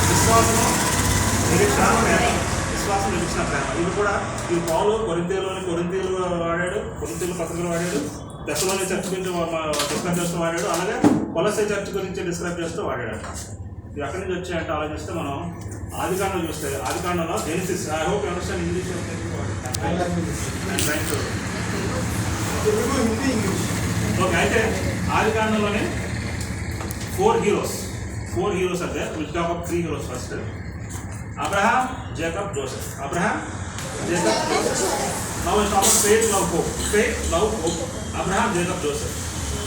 విశ్వాసము నిరీక్షణ ప్రేమ. విశ్వాసం నిరీక్షణ ప్రేమ ఇవి కూడా ఈ పౌలు కొరింథీయులు వాడాడు, కొరింథీయుల పత్రికలు వాడాడు, దశలోని చర్చ్ గురించి డిస్క్రైబ్ చేస్తూ వాడాడు, అలాగే కొలసే చర్చ్ గురించి డిస్క్రైబ్ చేస్తూ వాడాడు. ఇవి ఎక్కడి నుంచి వచ్చాయంటే ఆలోచిస్తే మనం ఆదికాండం చూస్తే ఆదికాండంలో Genesis. I hope you understand English. Okay, అయితే ఆదికాండంలోనే 4 heroes are there. We'll talk about 3 heroes first. Abraham, Jacob, Joseph. Abraham, Jacob, Joseph. Now we'll talk about faith, love, hope. Faith, love, hope. Abraham, Jacob, Joseph.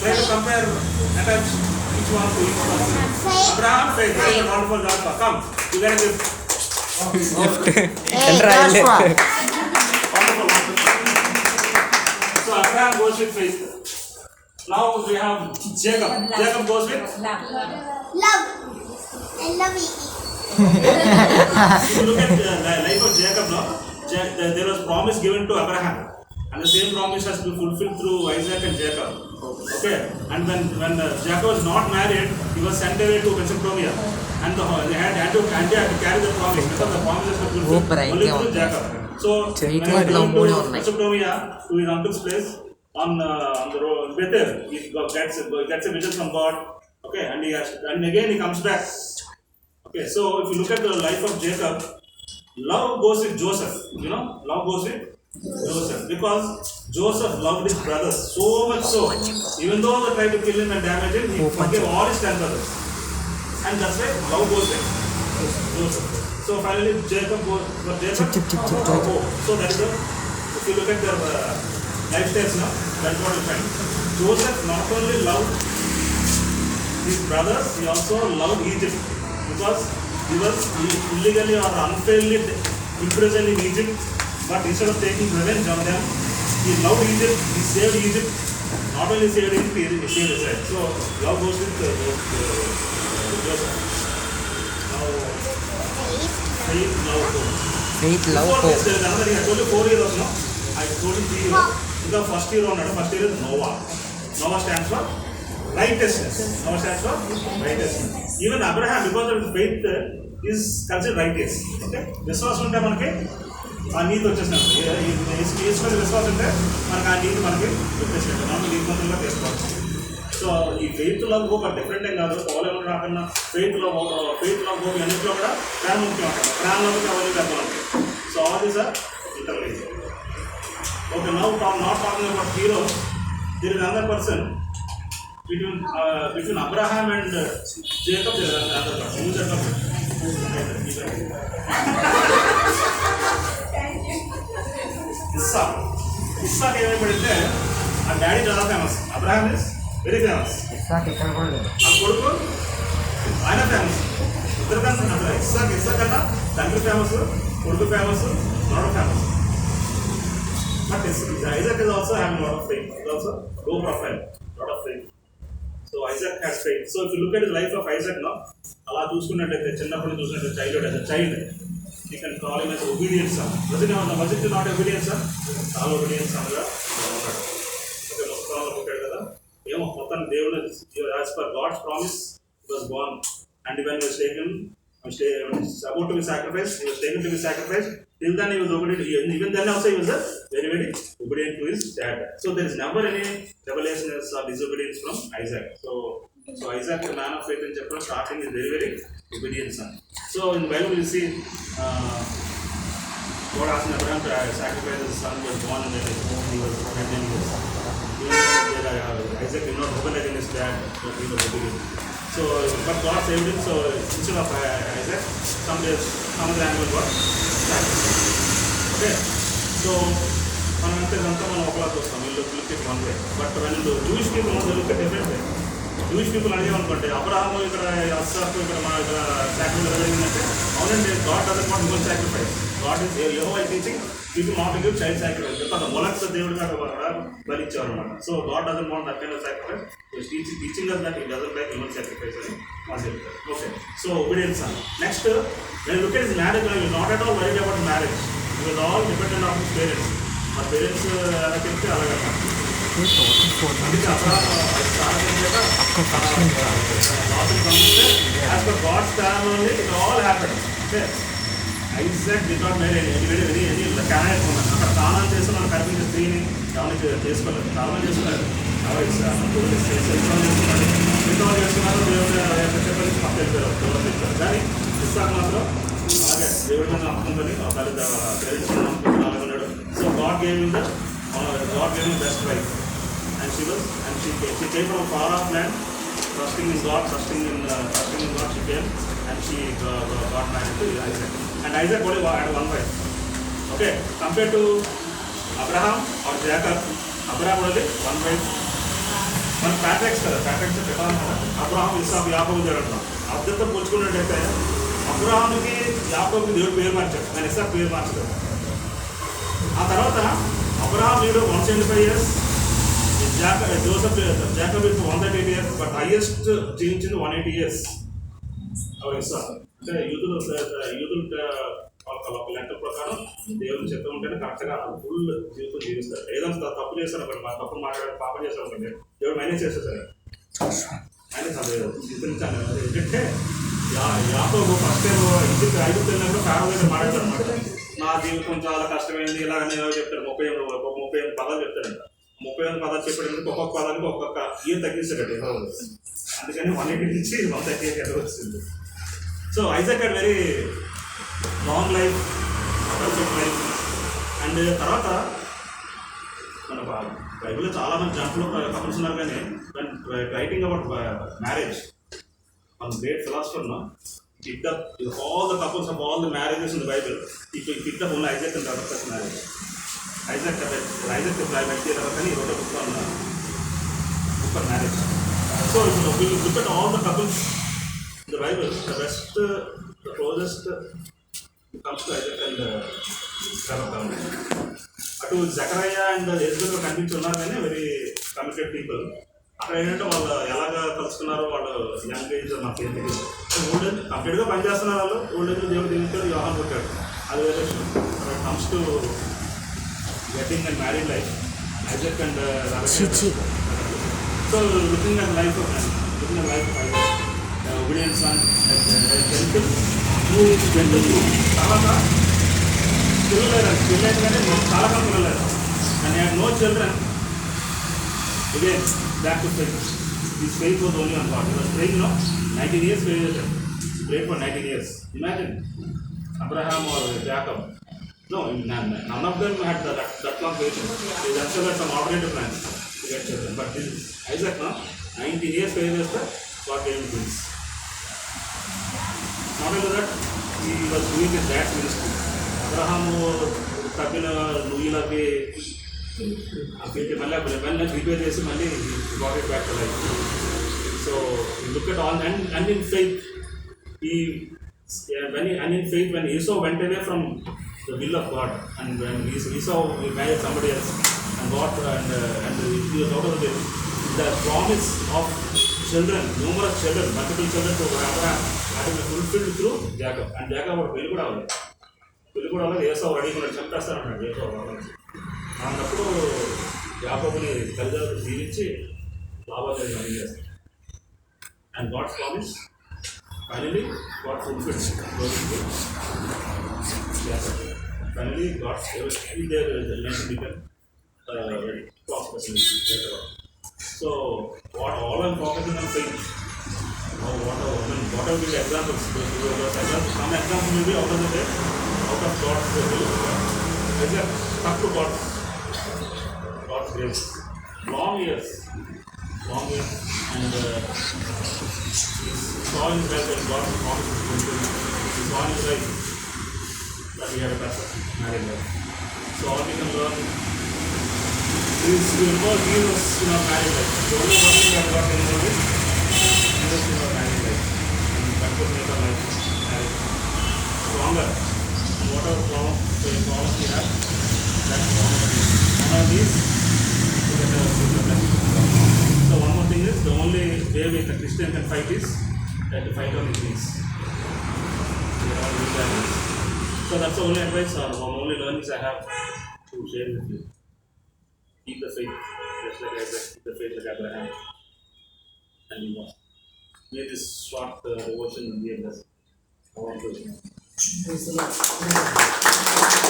Try to compare, attach each one to each person. Abraham, faith, very wonderful Joshua. Come, you guys give. So Abraham goes with faith. Now we have Jacob. Jacob goes with love. I love it. If you look at the life of Jacob, no, there was promise given to Abraham, and the same promise has been fulfilled through Isaac and Jacob. Okay, and when Jacob was not married, he was sent away to Mesopotamia, and they had to carry the promise because the promises were fulfilled only through Jacob. So when he went to Mesopotamia to his uncle's place on the road Bethel, he gets a vision from God. Okay, and again he comes back. Okay, so if you look at the life of Jacob, love goes with Joseph. You know, love goes with Joseph because Joseph loved his brothers so much so, even though they tried to kill him and damage him, he forgave all his 10 brothers, and that's why love goes with Joseph. So finally, Jacob goes for Jacob. So that is if you look at their lifestyles now, that's what you find. Joseph not only loved his brothers, he also loved Egypt because he was illegally or unfairly imprisoned in Egypt. But instead of taking revenge on them, he loved Egypt. He saved Egypt. Not only saved Egypt, he saved Israel. So love goes with Joseph. Now, faith, love, hope. Faith, love, hope. There is another. I told you 4 heroes, no? I told you 3 heroes. The first hero is Noah. Noah stands for righteousness. Noah stands for righteousness. Even Abraham, because of his faith, is considered righteous. Okay? విశ్వాసం ఉంటే మనకి ఆ నీతి వచ్చేసినట్టు. ఈశ్వరుడు విశ్వాసం ఉంటే మనకి ఆ నీతి మనకి వచ్చేసినట్టు. మనం నీతిమంతులుగా చేసుకోవచ్చు. సో ఈ ఫెయిత్ లవ్ హోప్ డిఫరెంట్ ఏం కాదు. పౌలు రాకన్నా ఫెయిత్ లవ్ హోప్ అన్నింటిలో కూడా ప్రేమ ముఖ్యం అంటారు. ప్రేమలోకి అవన్నీ పెద్దలు. So all these are interlinked. Okay, now not talking about heroes, there is another person between Abraham and Jacob. There is another person. Who is that person? Isaac ఏమైపోయిందంటే ఆ డాడీ చాలా famous. Abraham is very famous. ఆ కొడుకు ఆయన famous. ఇద్దరు కన్నా ఇస్సాక్ అన్నా తండ్రి ఫేమస్, కొడుకు ఫేమస్, మనోడు famous. But Isaac is also having a lot of faith. He's also low profile, lot of faith. So Isaac has faith. So if you look at the life of Isaac now, అలా చూసుకున్నట్టయితే చిన్నప్పుడు చూసినట్టు child you can call him as obedient son. Was it not obedient son? చాలా obedient son గా ఉంటాడు. Okay, పుస్తకంలో పుట్టాడు కదా. ఏమో మొత్తం దేవుడు as per God's promise he was born, and when he was taken about to be sacrificed, he was taken to be sacrificed. Till then he was obedient. Even then also he was very obedient to his dad. So there is never any revelation or disobedience from Isaac. So Isaac, the man of faith in chapter starting, is very obedient son. So in the Bible you see God asked Abraham to sacrifice his son who was born and then he was 10 years. Isaac did not rebel against his dad, but he was obedient. So, but God saved him. So instead of Isaac, some other animal got sacrificed. Okay. So మనం ఒకలా చూస్తాం. వీళ్ళు look at one way. But when the Jewish people they look at different way. Jewish people అడిగేమనుకోండి Abraham ఇక్కడ అస్సాకు ఇక్కడ మన ఇక్కడ sacrifice జరిగిందంటే అవునండి God doesn't want human sacrifice. God is యెహోవా teaching people not to give child sacrifice. Because Moloch's దేవుడి మీద బలి ఇచ్చారు అన్నమాట. So God doesn't want that kind of sacrifice. Teaching us that he doesn't like human sacrifice అని వాళ్ళు చెప్తారు. Okay, so obedience son. Next, when you look at his marriage, he was not at all worried about marriage. He was all dependent on his parents. మా parents ఎలా చెప్తే అలాగన్నమాట. అందుకే అబ్రహాము పంపిస్తే God's plan only, it all happened. Okay. Isaac did not marry any Canaanite woman. అక్కడ Conan చేస్తున్నాడు కనిపించే స్త్రీని ఎవరిని చేసుకోలేదు. చాలా చేసుకున్నారు. చేస్తున్నాడు. మిగతా చేస్తున్నారు. దేవుడు చెప్పని పక్క వెళ్ళిపోయారు. దేవుడు చెప్పారు. కానీ ఇస్సాకు మాత్రం అలాగే దేవుడి మీద నమ్ముకుందని తల్లి పేరెంట్స్ నమ్ముకుంటున్నాడు అలాగన్నాడు. So God gave in best wife. And she came from a far off land, trusting in God, she came, and she got married to Isaac. And Isaac only had one wife. Okay, compared to Abraham or Jacob, Abraham only one wife. One patriarchs Abraham, Isaac, Jacob జరగడం అర్థంతో పోల్చుకున్నట్టయితే అబ్రహాంకి యాకోబుకి దేవుడు పేరు మార్చాడు, కానీ ఇస్సాకు పేరు మార్చలేదు. ఆ తర్వాత Abraham lead 175 years, Joseph, Jacob is 138 years, but highest జీవించింది 180 years. అంటే యూతులు వాళ్ళ లెక్క ప్రకారం దేవుని చిత్తం ఉంటేనే కరెక్ట్గా ఫుల్ జీవితం జీవిస్తారు. ఏదైనా తప్పు చేస్తారు ఒకటి, తప్పు మాట్లాడారు, పాపం చేస్తారు ఒకటి, దేవుడు మైనస్ చేస్తారు. మైనస్ జీవించాలి. ఎందుకంటే యాకోబు ఫస్ట్ టైం ఇంటికి 5 వెళ్ళినప్పుడు ఫారో దగ్గర మాట్లాడతారు అనమాట. నా జీవితం చాలా కష్టమైంది ఇలాగనే చెప్తారు. 38 పదాలు చెప్తారంట. 38 పదాలు చెప్పేటప్పుడు ఒక్కొక్క పదానికి ఒక్కొక్క ఇయర్ తగ్గిస్తాడు. అందుకని 180 నుంచి 138 ఎక్కడ వచ్చింది. So Isaac had very long life, perfect life. And తర్వాత మన బైబిల్లో చాలా మంది జంటలు కపుల్స్ ఉన్నారు, కానీ writing about marriage, one great philosopher picked up all the couples of all the marriages in the Bible. He picked up only Isaac and Rebekah's marriage. Isaac wrote a book on marriage. So if we look at all the couples in the Bible, the best, the closest comes to Isaac and Rebekah. అటు Jakarayya and Elizabeth కనిపించున్నారు, కానీ very committed people. అక్కడ ఏంటంటే వాళ్ళు ఎలాగ కలుసుకున్నారో, వాళ్ళు young age మాకు ఏం తెలియదు. ఓల్డ్ ఏజ్ కంప్లీట్గా పనిచేస్తున్నారు వాళ్ళు. ఓల్డ్ ఏజ్ దేవుడు దీనితో యోహాన్ కొట్టాడు, అది వేరే విషయం. Comes to wedding and married life, Isaac and so looking at life of obedience and gentle తర్వాత పిల్లలు కానీ చాలా మంది పిల్లలు, and had no children. Again, back to faith. His faith was only on God. He was praying, 19 years prayed. He prayed for 19 years. Imagine Abraham or Jacob. No, none of them had that long patience. They themselves had some alternative plans to get children. But this Isaac, 19 years prayed, God gave him twins. Not only that, he was doing his dad's ministry. Abraham తగ్గిన నుయ్యిలకి మళ్ళీ prepare చేసి మళ్ళీ got it back to life. So look at all and in faith when Esau went away from the will of God, and when Esau married somebody else and got and he was out of the will, the promise of children, numerous children, multiple children to Abraham had been fulfilled through Jacob. And Jacob పెళ్లి కూడా అవ్వలేదు. ఏసౌ రెడీగా చంపేస్తానన్నాడు. ఏసౌ అన్నప్పుడు యాకోబుని తల్లిదండ్రులు జీవించి లాభాలు చేస్తారు. And God's promise finally God fulfils. Finally, God's every day the nation became very prosperous later on. So, all I'm focusing on faith. What are the examples? Some examples will be out of the day, out of God's will. Isaac stuck to God's grace. Long years, and he saw in his life that God promised him. He saw in his life that he had a perfect married life. So all we can learn is to involve Jesus in our married life. The only one thing that God can involve is Jesus in our married life. And that could make our life marriage stronger. And whatever promise we have, that promise is one of these to get a super blessing. So one more thing is, the only way a Christian can fight is to fight on his knees. So that's the only advice or only learnings I have to share with you. Keep the faith, just like Isaac, keep the faith like Abraham, and you may this short devotion be a blessing. I want to. Praise the Lord.